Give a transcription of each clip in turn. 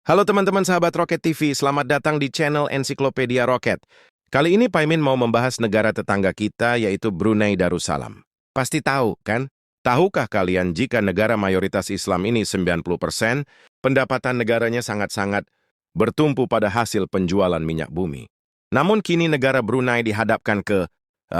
Halo teman-teman sahabat Rocket TV, selamat datang di channel Ensiklopedia Rocket. Kali ini Paimin mau membahas negara tetangga kita yaitu Brunei Darussalam. Pasti tahu, kan? Tahukah kalian jika negara mayoritas Islam ini 90%, pendapatan negaranya sangat-sangat bertumpu pada hasil penjualan minyak bumi. Namun kini negara Brunei dihadapkan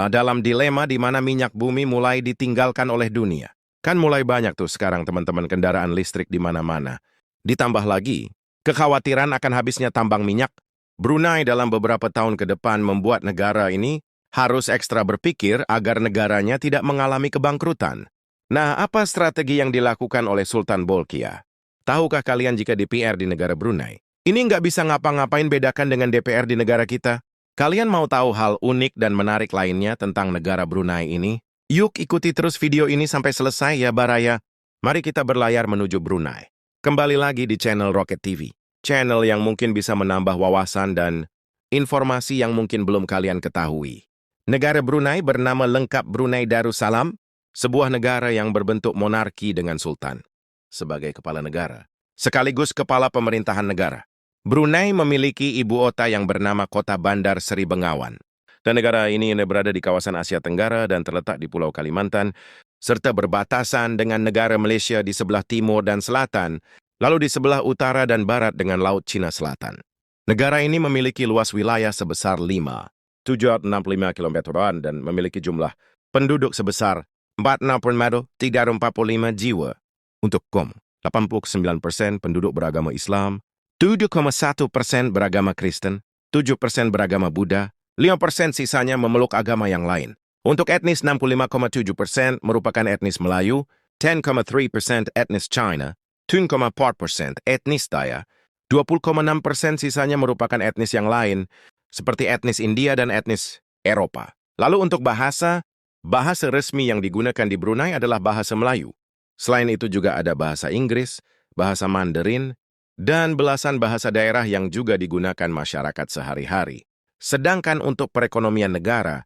dalam dilema di mana minyak bumi mulai ditinggalkan oleh dunia. Kan mulai banyak tuh sekarang teman-teman kendaraan listrik di mana-mana. Ditambah lagi, kekhawatiran akan habisnya tambang minyak, Brunei dalam beberapa tahun ke depan membuat negara ini harus ekstra berpikir agar negaranya tidak mengalami kebangkrutan. Nah, apa strategi yang dilakukan oleh Sultan Bolkiah? Tahukah kalian jika DPR di negara Brunei ini nggak bisa ngapa-ngapain bedakan dengan DPR di negara kita? Kalian mau tahu hal unik dan menarik lainnya tentang negara Brunei ini? Yuk ikuti terus video ini sampai selesai ya Baraya. Mari kita berlayar menuju Brunei. Kembali lagi di channel Rocket TV. Channel yang mungkin bisa menambah wawasan dan informasi yang mungkin belum kalian ketahui. Negara Brunei bernama lengkap Brunei Darussalam, sebuah negara yang berbentuk monarki dengan sultan sebagai kepala negara, sekaligus kepala pemerintahan negara. Brunei memiliki ibu kota yang bernama Kota Bandar Seri Begawan. Dan negara ini berada di kawasan Asia Tenggara dan terletak di Pulau Kalimantan, serta berbatasan dengan negara Malaysia di sebelah timur dan selatan, lalu di sebelah utara dan barat dengan Laut Cina Selatan. Negara ini memiliki luas wilayah sebesar 5,765 km dan memiliki jumlah penduduk sebesar 46,345 jiwa. Untuk 89% penduduk beragama Islam, 7,1% beragama Kristen, 7% beragama Buddha, 5% sisanya memeluk agama yang lain. Untuk etnis 65,7% merupakan etnis Melayu, 10,3% etnis China, 2,4% etnis Dayak, 20,6% sisanya merupakan etnis yang lain, seperti etnis India dan etnis Eropa. Lalu untuk bahasa resmi yang digunakan di Brunei adalah bahasa Melayu. Selain itu juga ada bahasa Inggris, bahasa Mandarin, dan belasan bahasa daerah yang juga digunakan masyarakat sehari-hari. Sedangkan untuk perekonomian negara,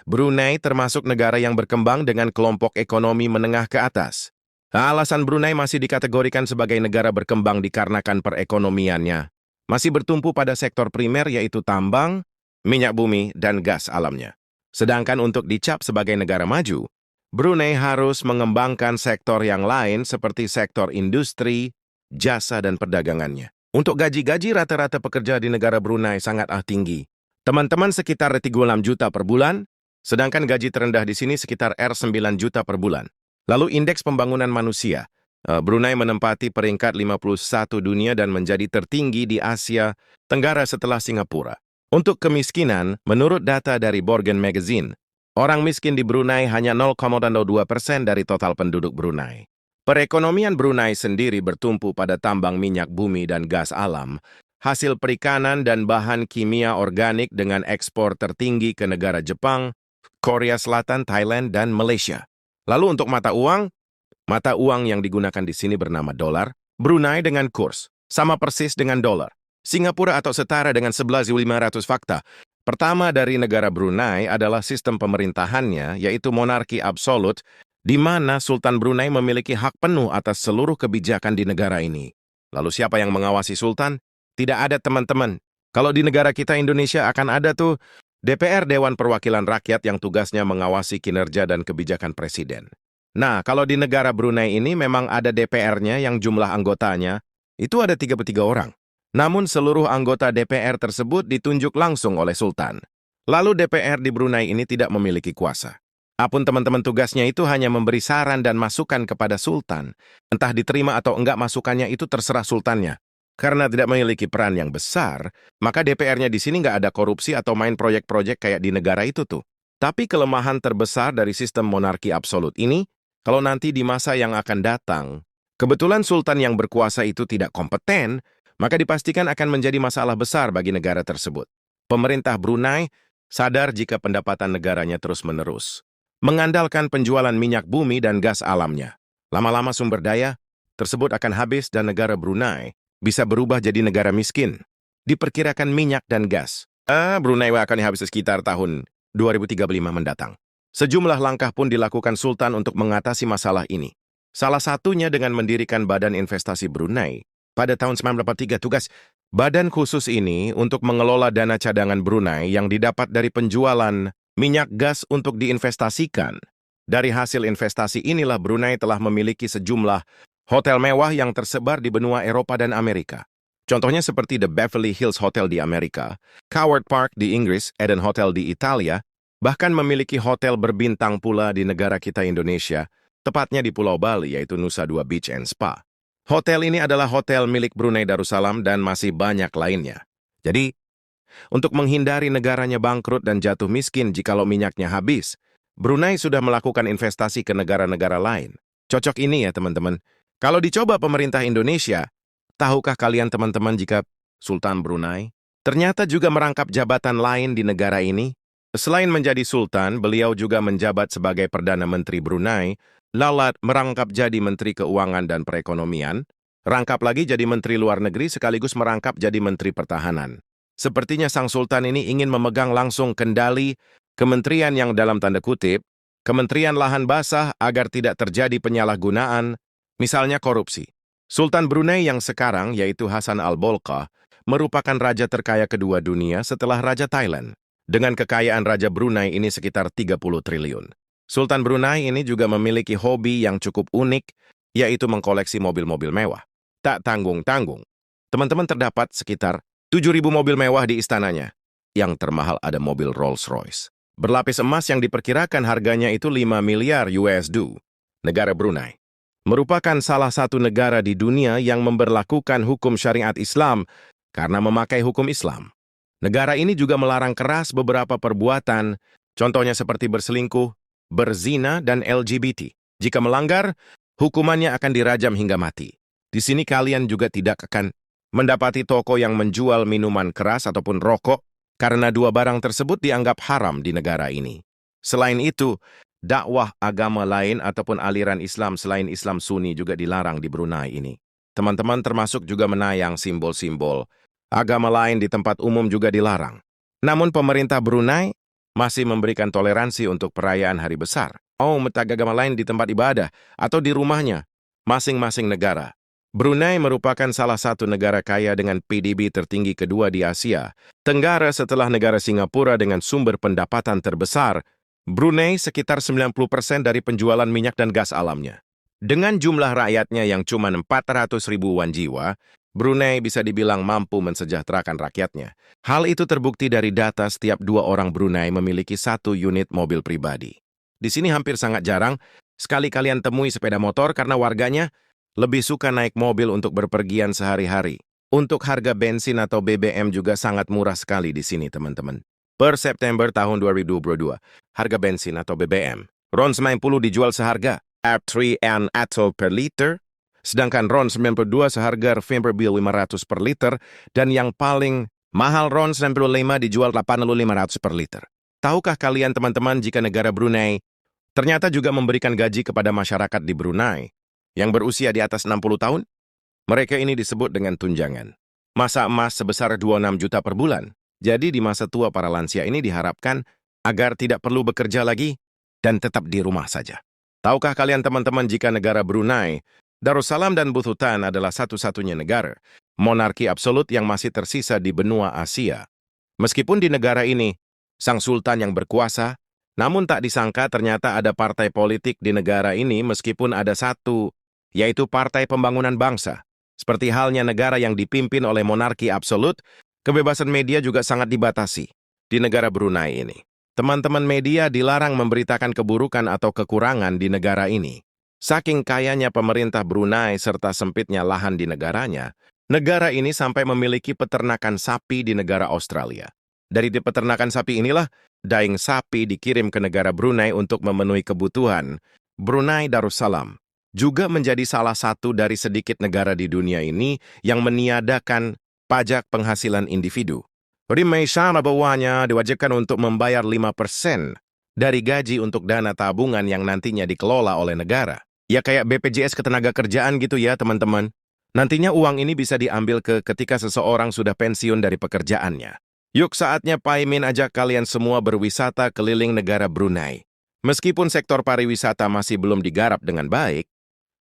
Brunei termasuk negara yang berkembang dengan kelompok ekonomi menengah ke atas. Alasan Brunei masih dikategorikan sebagai negara berkembang dikarenakan perekonomiannya masih bertumpu pada sektor primer yaitu tambang, minyak bumi, dan gas alamnya. Sedangkan untuk dicap sebagai negara maju, Brunei harus mengembangkan sektor yang lain seperti sektor industri, jasa, dan perdagangannya. Untuk gaji-gaji rata-rata pekerja di negara Brunei sangat tinggi. Teman-teman sekitar 36 juta per bulan, sedangkan gaji terendah di sini sekitar R9 juta per bulan. Lalu indeks pembangunan manusia. Brunei menempati peringkat 51 dunia dan menjadi tertinggi di Asia Tenggara setelah Singapura. Untuk kemiskinan, menurut data dari Borgen Magazine, orang miskin di Brunei hanya 0,02% dari total penduduk Brunei. Perekonomian Brunei sendiri bertumpu pada tambang minyak bumi dan gas alam, hasil perikanan dan bahan kimia organik dengan ekspor tertinggi ke negara Jepang, Korea Selatan, Thailand, dan Malaysia. Lalu untuk mata uang yang digunakan di sini bernama dolar, Brunei dengan kurs sama persis dengan dolar. Singapura atau setara dengan 11.500 fakta. Pertama dari negara Brunei adalah sistem pemerintahannya, yaitu monarki absolut, di mana Sultan Brunei memiliki hak penuh atas seluruh kebijakan di negara ini. Lalu siapa yang mengawasi Sultan? Tidak ada teman-teman. Kalau di negara kita Indonesia akan ada tuh DPR Dewan Perwakilan Rakyat yang tugasnya mengawasi kinerja dan kebijakan presiden. Nah, kalau di negara Brunei ini memang ada DPR-nya yang jumlah anggotanya itu ada 33 orang. Namun seluruh anggota DPR tersebut ditunjuk langsung oleh Sultan. Lalu DPR di Brunei ini tidak memiliki kuasa. Apun teman-teman tugasnya itu hanya memberi saran dan masukan kepada Sultan. Entah diterima atau enggak masukannya itu terserah Sultannya. Karena tidak memiliki peran yang besar, maka DPR-nya di sini nggak ada korupsi atau main proyek-proyek kayak di negara itu tuh. Tapi kelemahan terbesar dari sistem monarki absolut ini, kalau nanti di masa yang akan datang, kebetulan Sultan yang berkuasa itu tidak kompeten, maka dipastikan akan menjadi masalah besar bagi negara tersebut. Pemerintah Brunei sadar jika pendapatan negaranya terus-menerus mengandalkan penjualan minyak bumi dan gas alamnya. Lama-lama sumber daya tersebut akan habis dan negara Brunei bisa berubah jadi negara miskin. Diperkirakan minyak dan gas Brunei akan habis sekitar tahun 2035 mendatang. Sejumlah langkah pun dilakukan Sultan untuk mengatasi masalah ini. Salah satunya dengan mendirikan Badan Investasi Brunei pada tahun 1983. Tugas badan khusus ini untuk mengelola dana cadangan Brunei yang didapat dari penjualan minyak gas untuk diinvestasikan. Dari hasil investasi inilah Brunei telah memiliki sejumlah hotel mewah yang tersebar di benua Eropa dan Amerika. Contohnya seperti The Beverly Hills Hotel di Amerika, Coward Park di Inggris, Eden Hotel di Italia, bahkan memiliki hotel berbintang pula di negara kita Indonesia, tepatnya di Pulau Bali, yaitu Nusa Dua Beach and Spa. Hotel ini adalah hotel milik Brunei Darussalam dan masih banyak lainnya. Jadi, untuk menghindari negaranya bangkrut dan jatuh miskin jikalau minyaknya habis, Brunei sudah melakukan investasi ke negara-negara lain. Cocok ini ya teman-teman. Kalau dicoba pemerintah Indonesia, tahukah kalian teman-teman jika Sultan Brunei ternyata juga merangkap jabatan lain di negara ini? Selain menjadi Sultan, beliau juga menjabat sebagai Perdana Menteri Brunei, lalat merangkap jadi Menteri Keuangan dan Perekonomian, rangkap lagi jadi Menteri Luar Negeri sekaligus merangkap jadi Menteri Pertahanan. Sepertinya Sang Sultan ini ingin memegang langsung kendali kementerian yang dalam tanda kutip, Kementerian Lahan Basah agar tidak terjadi penyalahgunaan, misalnya korupsi. Sultan Brunei yang sekarang, yaitu Hassan Al-Bolkiah, merupakan raja terkaya kedua dunia setelah Raja Thailand. Dengan kekayaan Raja Brunei ini sekitar 30 triliun. Sultan Brunei ini juga memiliki hobi yang cukup unik, yaitu mengkoleksi mobil-mobil mewah. Tak tanggung-tanggung. Teman-teman terdapat sekitar 7.000 mobil mewah di istananya. Yang termahal ada mobil Rolls-Royce. Berlapis emas yang diperkirakan harganya itu 5 miliar USD. Negara Brunei merupakan salah satu negara di dunia yang memberlakukan hukum syariat Islam karena memakai hukum Islam. Negara ini juga melarang keras beberapa perbuatan, contohnya seperti berselingkuh, berzina, dan LGBT. Jika melanggar, hukumannya akan dirajam hingga mati. Di sini kalian juga tidak akan mendapati toko yang menjual minuman keras ataupun rokok, karena dua barang tersebut dianggap haram di negara ini. Selain itu, dakwah agama lain ataupun aliran Islam selain Islam Sunni juga dilarang di Brunei ini. Teman-teman termasuk juga menayang simbol-simbol agama lain di tempat umum juga dilarang. Namun pemerintah Brunei masih memberikan toleransi untuk perayaan hari besar. Agama lain di tempat ibadah atau di rumahnya, masing-masing negara. Brunei merupakan salah satu negara kaya dengan PDB tertinggi kedua di Asia Tenggara setelah negara Singapura dengan sumber pendapatan terbesar. Brunei sekitar 90% dari penjualan minyak dan gas alamnya. Dengan jumlah rakyatnya yang cuma 400 ribuan jiwa, Brunei bisa dibilang mampu mensejahterakan rakyatnya. Hal itu terbukti dari data setiap 2 orang Brunei memiliki 1 unit mobil pribadi. Di sini hampir sangat jarang sekali kalian temui sepeda motor karena warganya lebih suka naik mobil untuk berpergian sehari-hari. Untuk harga bensin atau BBM juga sangat murah sekali di sini, teman-teman. Per September tahun 2022, harga bensin atau BBM RON 90 dijual seharga F3N atau per liter, sedangkan RON 92 seharga November 500 per liter, dan yang paling mahal RON 95 dijual 8.500 per liter. Tahukah kalian teman-teman jika negara Brunei ternyata juga memberikan gaji kepada masyarakat di Brunei yang berusia di atas 60 tahun? Mereka ini disebut dengan tunjangan. Masa emas sebesar 26 juta per bulan. Jadi di masa tua para lansia ini diharapkan agar tidak perlu bekerja lagi dan tetap di rumah saja. Tahukah kalian teman-teman jika negara Brunei Darussalam dan Bututan adalah satu-satunya negara monarki absolut yang masih tersisa di benua Asia. Meskipun di negara ini, sang sultan yang berkuasa, namun tak disangka ternyata ada partai politik di negara ini meskipun ada satu, yaitu Partai Pembangunan Bangsa. Seperti halnya negara yang dipimpin oleh monarki absolut, kebebasan media juga sangat dibatasi di negara Brunei ini. Teman-teman media dilarang memberitakan keburukan atau kekurangan di negara ini. Saking kayanya pemerintah Brunei serta sempitnya lahan di negaranya, negara ini sampai memiliki peternakan sapi di negara Australia. Dari peternakan sapi inilah, daging sapi dikirim ke negara Brunei untuk memenuhi kebutuhan. Brunei Darussalam juga menjadi salah satu dari sedikit negara di dunia ini yang meniadakan pajak penghasilan individu. Rimaisan bawahnya diwajibkan untuk membayar 5% dari gaji untuk dana tabungan yang nantinya dikelola oleh negara. Ya kayak BPJS Ketenagakerjaan gitu ya teman-teman. Nantinya uang ini bisa diambil ketika seseorang sudah pensiun dari pekerjaannya. Yuk saatnya Paimin ajak kalian semua berwisata keliling negara Brunei. Meskipun sektor pariwisata masih belum digarap dengan baik,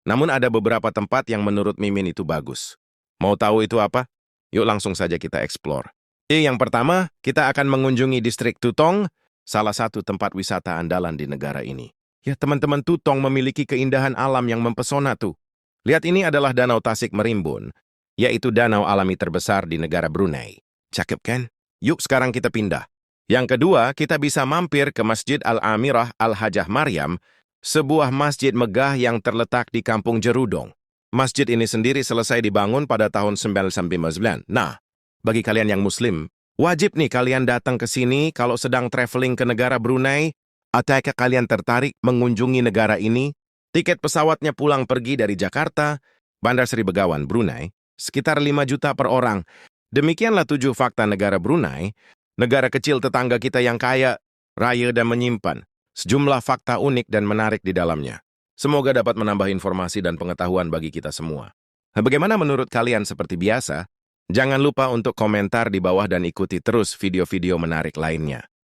namun ada beberapa tempat yang menurut Mimin itu bagus. Mau tahu itu apa? Yuk langsung saja kita explore. Yang pertama, kita akan mengunjungi distrik Tutong, salah satu tempat wisata andalan di negara ini. Ya, teman-teman, Tutong memiliki keindahan alam yang mempesona tuh. Lihat, ini adalah Danau Tasik Merimbun, yaitu danau alami terbesar di negara Brunei. Cakep kan? Yuk sekarang kita pindah. Yang kedua, kita bisa mampir ke Masjid Al-Amirah Al-Hajah Maryam, sebuah masjid megah yang terletak di Kampung Jerudong. Masjid ini sendiri selesai dibangun pada tahun 1999. Nah, bagi kalian yang muslim, wajib nih kalian datang ke sini kalau sedang traveling ke negara Brunei. Ataukah kalian tertarik mengunjungi negara ini? Tiket pesawatnya pulang pergi dari Jakarta, Bandar Seri Begawan, Brunei, sekitar 5 juta per orang. Demikianlah 7 fakta negara Brunei, negara kecil tetangga kita yang kaya, raya dan menyimpan sejumlah fakta unik dan menarik di dalamnya. Semoga dapat menambah informasi dan pengetahuan bagi kita semua. Nah, bagaimana menurut kalian? Seperti biasa, jangan lupa untuk komentar di bawah dan ikuti terus video-video menarik lainnya.